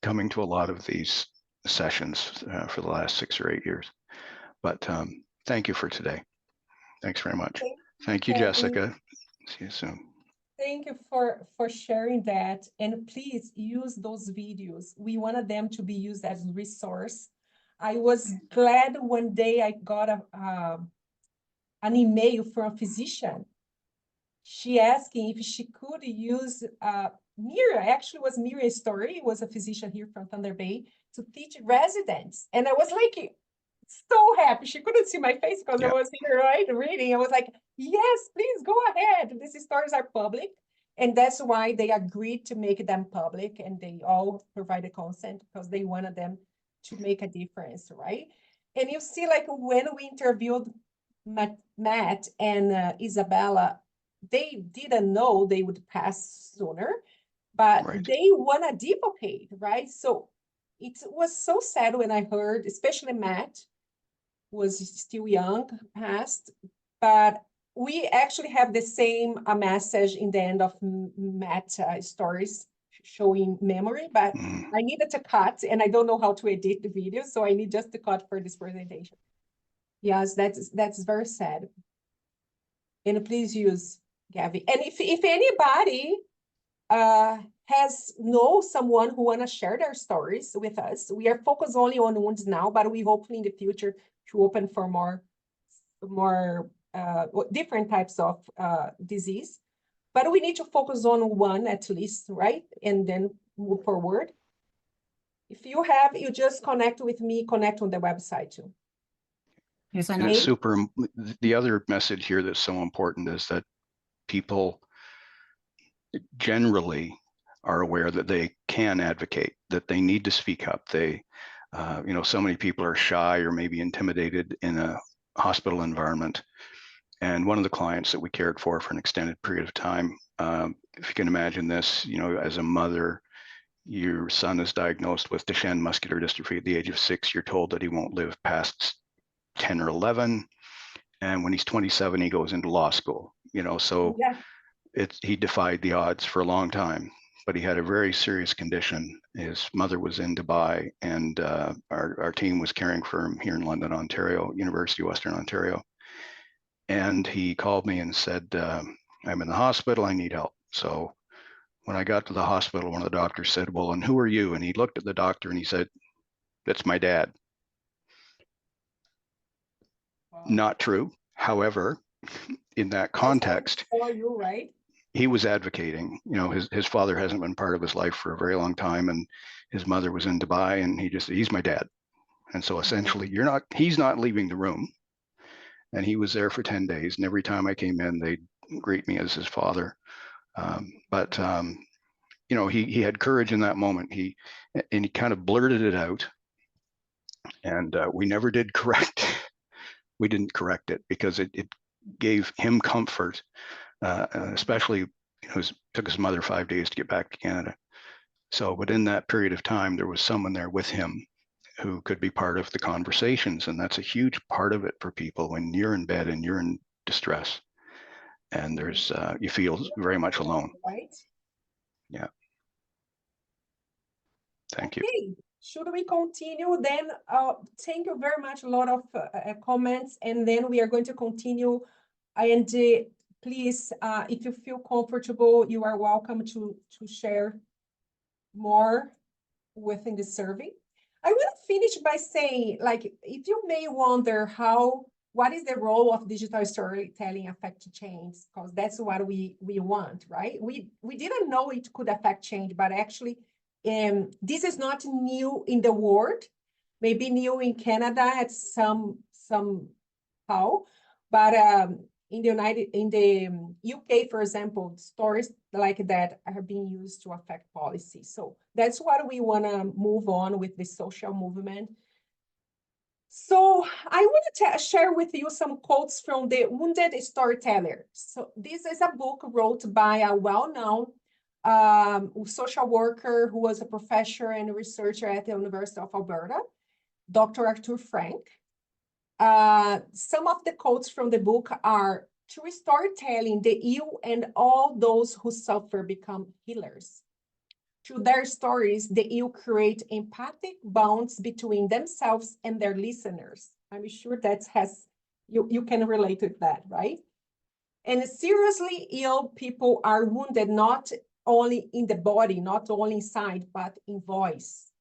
coming to a lot of these sessions for the last 6 or 8 years. But thank you for today. Thanks very much. Thank you, Jessica. See you soon. Thank you for sharing that. And please use those videos. We wanted them to be used as a resource. I was glad one day I got an email from a physician. She asking if she could use Mira, actually was Mira's story, was a physician here from Thunder Bay, to teach residents. And I was like, so happy. She couldn't see my face because I was here, right, reading. I was like, yes, please go ahead. These stories are public. And that's why they agreed to make them public, and they all provided consent because they wanted them to make a difference, right? And you see, like when we interviewed Matt and Isabella, they didn't know they would pass sooner, but they won a depopate, right? So it was so sad when I heard, especially Matt was still young, passed, but we actually have the same message in the end of Matt's stories showing memory, but I needed to cut, and I don't know how to edit the video, so I need just to cut for this presentation. Yes, that's very sad. And please use Gabby. And if anybody knows someone who want to share their stories with us, we are focused only on wounds now, but we hopefully in the future to open for more different types of disease. But we need to focus on one at least, right? And then move forward. If you have, you just connect with me, connect on the website too. Yes, And it's super. The other message here that's so important is that people generally are aware that they can advocate, that they need to speak up. They, so many people are shy or maybe intimidated in a hospital environment. And one of the clients that we cared for an extended period of time, if you can imagine this, as a mother, your son is diagnosed with Duchenne muscular dystrophy at the age of 6. You're told that he won't live past 10 or 11. And when he's 27, he goes into law school, so he defied the odds for a long time, but he had a very serious condition. His mother was in Dubai, and our team was caring for him here in London, Ontario, University of Western Ontario. And he called me and said, I'm in the hospital, I need help. So when I got to the hospital, one of the doctors said, well, and who are you? And he looked at the doctor and he said, that's my dad. Not true. However, in that context, he was advocating. His father hasn't been part of his life for a very long time, and his mother was in Dubai, and he's my dad. And so essentially, he's not leaving the room. And he was there for 10 days, and every time I came in, they'd greet me as his father. He had courage in that moment. He kind of blurted it out, and we never did correct. We didn't correct it because it gave him comfort, especially it took his mother 5 days to get back to Canada. So, but in that period of time, there was someone there with him who could be part of the conversations, and that's a huge part of it for people when you're in bed and you're in distress, and there's you feel very much alone. Right. Yeah. Thank you. Should we continue then? Thank you very much. A lot of comments, and then we are going to continue. And please, if you feel comfortable, you are welcome to share more within the survey. I will finish by saying, like, if you may wonder what is the role of digital storytelling affect change? Because that's what we want, right? We didn't know it could affect change, but actually This is not new in the world, maybe new in Canada at somehow, but in the UK, for example, stories like that are being used to affect policy. So that's what we want to move on with the social movement. So I want to share with you some quotes from the Wounded Storyteller. So this is a book wrote by a well-known social worker who was a professor and researcher at the University of Alberta, Dr. Arthur Frank. Some of the quotes from the book are, through storytelling, the ill and all those who suffer become healers. Through their stories, the ill create empathic bonds between themselves and their listeners. I'm sure that you can relate with that, right? And seriously ill people are wounded not only in the body, not only inside, but in voice.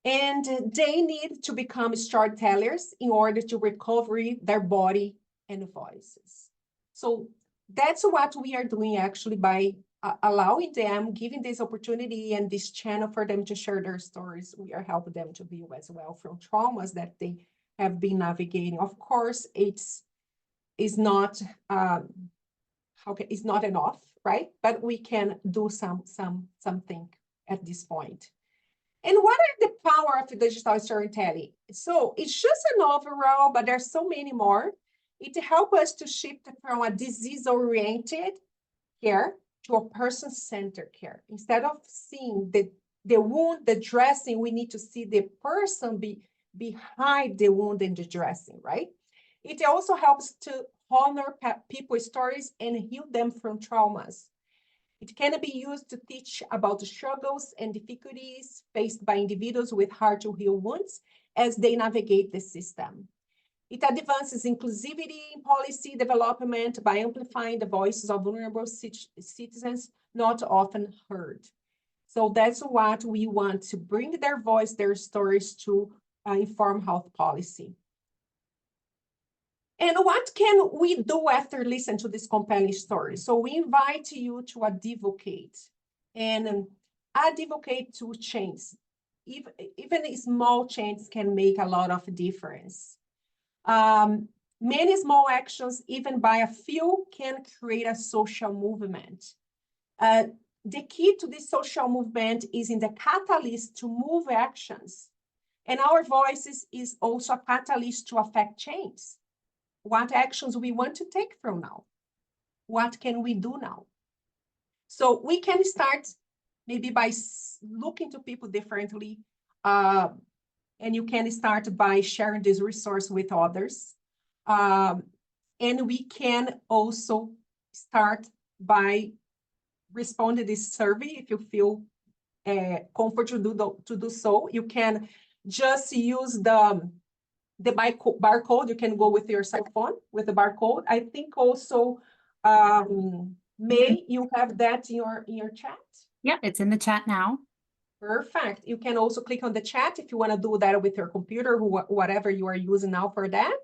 And they need to become storytellers in order to recover their body and voices. So that's what we are doing actually by allowing them, giving this opportunity and this channel for them to share their stories. We are helping them to heal as well from traumas that they have been navigating. Of course, it's not it's not enough, right? But we can do something at this point. And what are the power of digital storytelling? So it's just an overall, but there's so many more. It helps us to shift from a disease-oriented care to a person-centered care. Instead of seeing the wound, the dressing, we need to see the person behind the wound and the dressing, right? It also helps to honor people's stories and heal them from traumas. It can be used to teach about the struggles and difficulties faced by individuals with hard-to-heal wounds as they navigate the system. It advances inclusivity in policy development by amplifying the voices of vulnerable citizens not often heard. So that's what we want, to bring their voice, their stories to inform health policy. And what can we do after listening to this compelling story? So we invite you to advocate and advocate to change. Even small changes can make a lot of difference. Many small actions, even by a few, can create a social movement. The key to this social movement is in the catalyst to move actions. And our voices is also a catalyst to affect change. What actions we want to take from now? What can we do now? So we can start maybe by looking to people differently. And you can start by sharing this resource with others. And we can also start by responding to this survey if you feel comfortable to do so. You can just use the barcode. You can go with your cell phone with the barcode. I think also, May, you have that in your chat? Yep, it's in the chat now. Perfect. You can also click on the chat if you want to do that with your computer, whatever you are using now for that.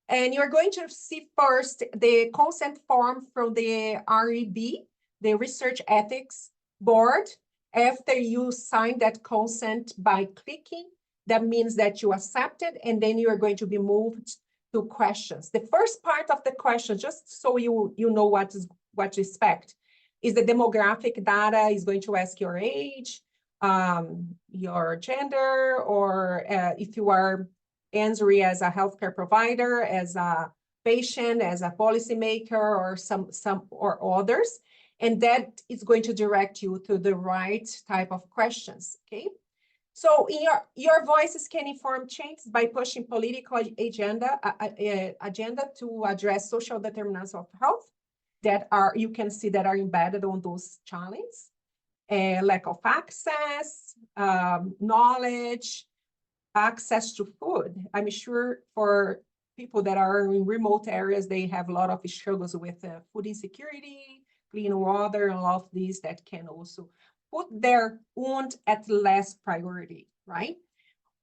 And you're going to see first the consent form from the REB, the Research Ethics Board. After you sign that consent by clicking, that means that you accepted, and then you are going to be moved to questions. The first part of the question, just so you know what to expect, is the demographic data. Is going to ask your age, your gender, or if you are answering as a healthcare provider, as a patient, as a policymaker, or some or others, and that is going to direct you to the right type of questions. Okay. So in your voices can inform change by pushing political agenda to address social determinants of health that you can see that are embedded on those challenges. Lack of access, knowledge, access to food. I'm sure for people that are in remote areas, they have a lot of struggles with food insecurity, clean water, and all of these that can also put their wound at less priority, right?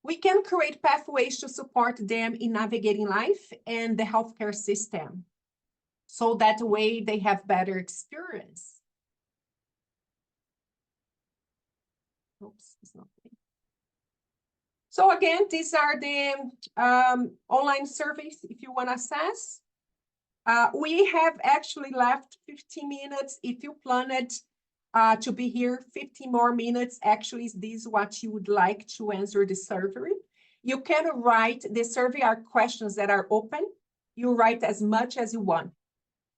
We can create pathways to support them in navigating life and the healthcare system, so that way they have better experience. Oops, it's not me. So again, these are the online surveys if you want to access. We have actually left 15 minutes. If you planned to be here 15 more minutes, actually, is this what you would like to answer the survey? You can write, the survey are questions that are open. You write as much as you want,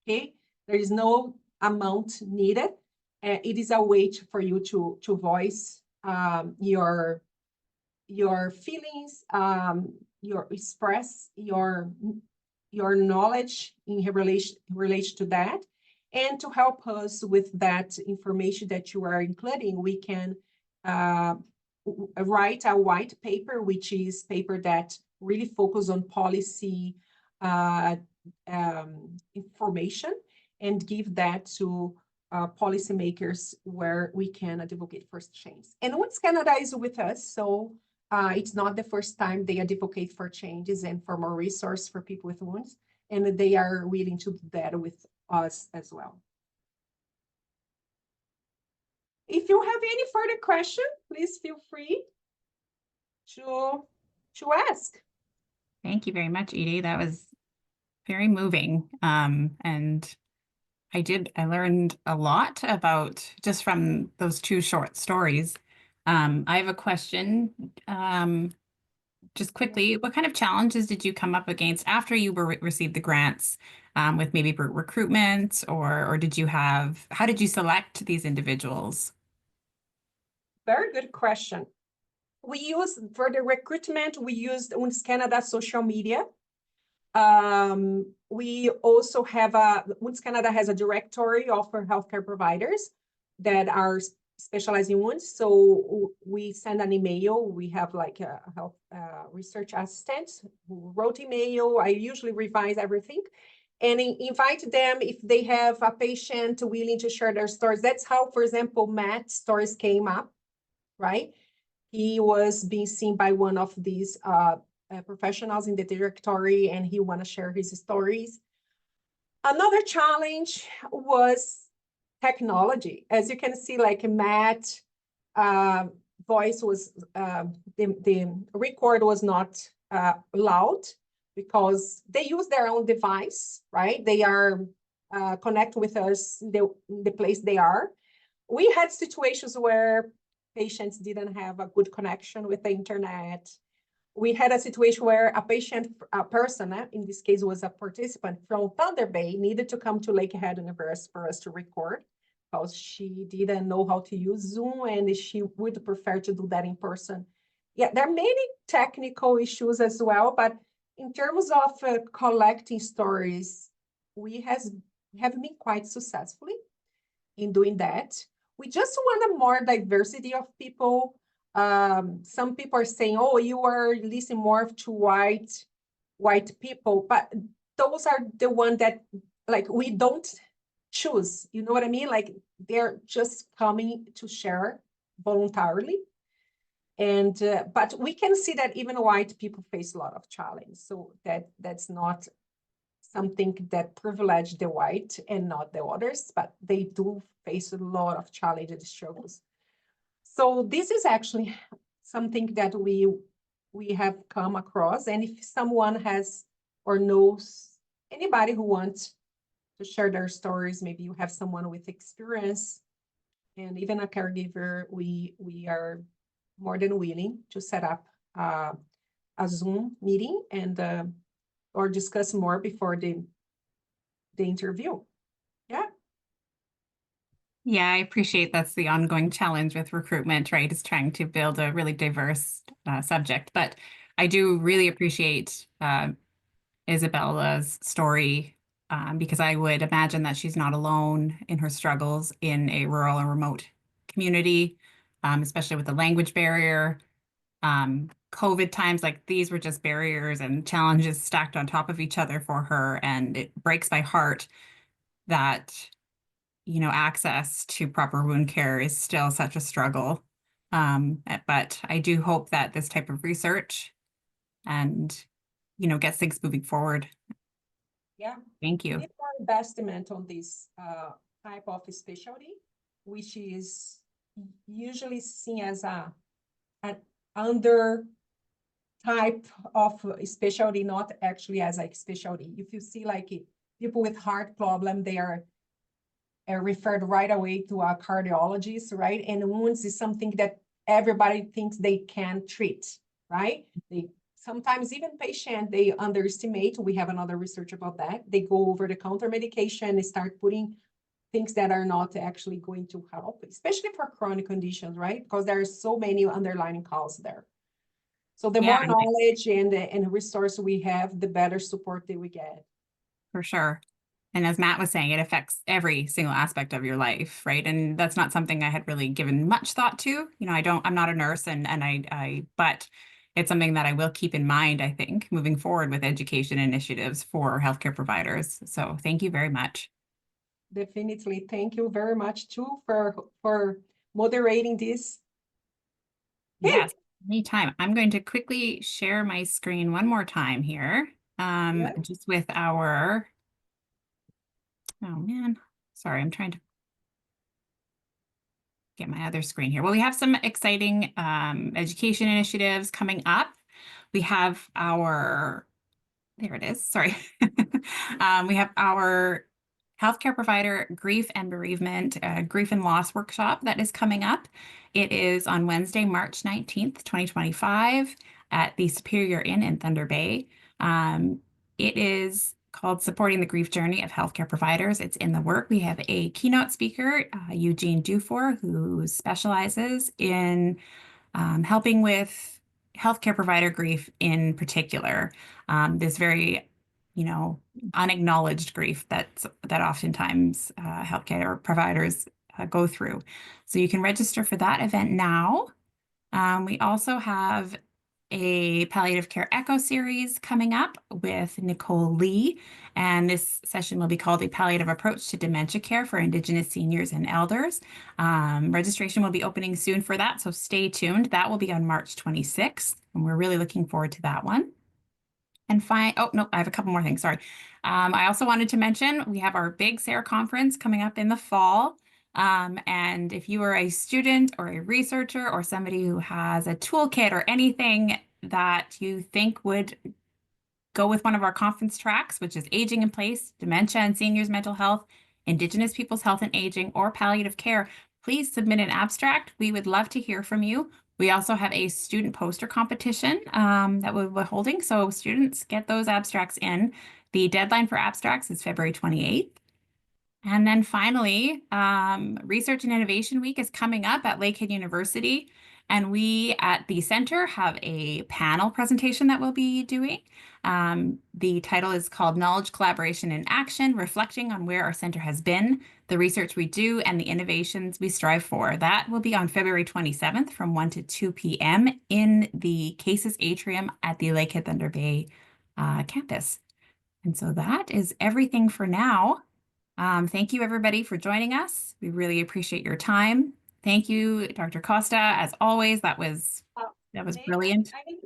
okay? There is no amount needed. It is a way for you to voice your feelings, your express your knowledge in relation to that, and to help us with that information that you are including, we can write a white paper, which is paper that really focus on policy information, and give that to policymakers where we can advocate for change. And once Canada is with us, so it's not the first time they advocate for changes and for more resource for people with wounds, and they are willing to do that with us as well. If you have any further question, please feel free to ask. Thank you very much, Edie. That was very moving. And I learned a lot about just from those two short stories. I have a question. Just quickly, what kind of challenges did you come up against after you received the grants, with maybe recruitment, or did you have, how did you select these individuals? Very good question. We use, for the recruitment, we used Wounds Canada social media. We also have Wounds Canada has a directory of healthcare providers that are specialized in wounds. So we send an email. We have like a health research assistant who wrote email. I usually revise everything and invite them if they have a patient willing to share their stories. That's how, for example, Matt's stories came up, right? He was being seen by one of these professionals in the directory, and he want to share his stories. Another challenge was technology. As you can see, like Matt, voice was, the record was not loud because they use their own device, right? They are connect with us the place they are. We had situations where patients didn't have a good connection with the internet. We had a situation where a person, in this case was a participant from Thunder Bay, needed to come to Lakehead University for us to record because she didn't know how to use Zoom and she would prefer to do that in person. Yeah, there are many technical issues as well, but in terms of collecting stories, we have been quite successfully in doing that. We just want a more diversity of people. Some people are saying, oh, you are listening more to white people, but those are the ones that like we don't choose, you know what I mean? Like they're just coming to share voluntarily. And but we can see that even white people face a lot of challenge. So that's not something that privilege the white and not the others, but they do face a lot of challenges and struggles. So this is actually something that we have come across. And if someone has or knows anybody who wants to share their stories, maybe you have someone with experience and even a caregiver, we are more than willing to set up a Zoom meeting and or discuss more before the interview. Yeah. Yeah, I appreciate that's the ongoing challenge with recruitment, right? Is trying to build a really diverse subject. But I do really appreciate Isabella's story because I would imagine that she's not alone in her struggles in a rural and remote community, especially with the language barrier. COVID times, like these were just barriers and challenges stacked on top of each other for her. And it breaks my heart that access to proper wound care is still such a struggle. But I do hope that this type of research and, gets things moving forward. Yeah. Thank you. It's our investment on this type of specialty, which is usually seen as an under type of specialty, not actually as a specialty. If you see like people with heart problem, they are referred right away to a cardiologist, right? And wounds is something that everybody thinks they can treat, right? They sometimes even patient, they underestimate. We have another research about that. They go over the counter medication and start putting things that are not actually going to help, especially for chronic conditions, right? Because there are so many underlying causes there. So the Yeah, more knowledge and resource we have, the better support that we get. for sure. And as Matt was saying, it affects every single aspect of your life, right? And that's not something I had really given much thought to. You know, I'm not a nurse but it's something that I will keep in mind, I think, moving forward with education initiatives for healthcare providers. So thank you very much. Definitely. Thank you very much too for moderating this. Yes, anytime. I'm going to quickly share my screen one more time here, Yeah. just with our, oh man, sorry, I'm trying to get my other screen here. Well, we have some exciting education initiatives coming up. We have our, there it is, sorry. We have our healthcare provider grief and bereavement, grief and loss workshop that is coming up. It is on Wednesday, March 19th, 2025 at the Superior Inn in Thunder Bay. It is called Supporting the Grief Journey of Healthcare Providers. It's in the work. We have a keynote speaker, Eugene Dufour, who specializes in helping with healthcare provider grief in particular. This very, you know, unacknowledged grief that oftentimes healthcare providers go through. So you can register for that event now. We also have a palliative care echo series coming up with Nicole Lee, and this session will be called A Palliative Approach to Dementia Care for Indigenous Seniors and Elders. Registration will be opening soon for that, so stay tuned. That will be on March 26th, and we're really looking forward to that one. And oh, no, I have a couple more things, sorry. I also wanted to mention we have our big CERAH conference coming up in the fall. And if you are a student or a researcher or somebody who has a toolkit or anything that you think would go with one of our conference tracks, which is aging in place, dementia and seniors mental health, Indigenous people's health and aging, or palliative care, please submit an abstract. We would love to hear from you. We also have a student poster competition that we'll be holding. So students, get those abstracts in. The deadline for abstracts is February 28th. And then finally, Research and Innovation Week is coming up at Lakehead University. And we at the center have a panel presentation that we'll be doing. The title is called Knowledge, Collaboration, and Action, Reflecting on Where Our Center Has Been, the Research We Do, and the Innovations We Strive For. That will be on February 27th from 1 to 2 p.m. in the Cases Atrium at the Lakehead Thunder Bay campus. And so that is everything for now. Thank you, everybody, for joining us. We really appreciate your time. Thank you, Dr. Costa. As always, that was brilliant. I think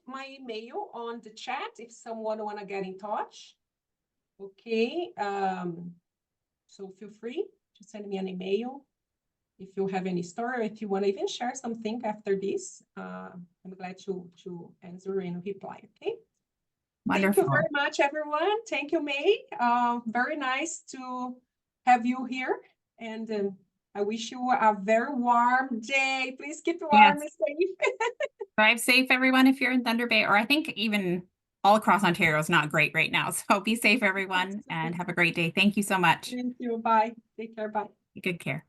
my email on the chat if someone want to get in touch. Okay. So feel free to send me an email if you have any story, or if you want to even share something after this. I'm glad to answer and reply. Okay. Wonderful. Thank you very much, everyone. Thank you, May. Very nice to have you here. And I wish you a very warm day. Please keep warm and safe. Drive safe, everyone, if you're in Thunder Bay, or I think even all across Ontario is not great right now. So be safe, everyone, and have a great day. Thank you so much. Thank you. Bye. Take care. Bye. Good care.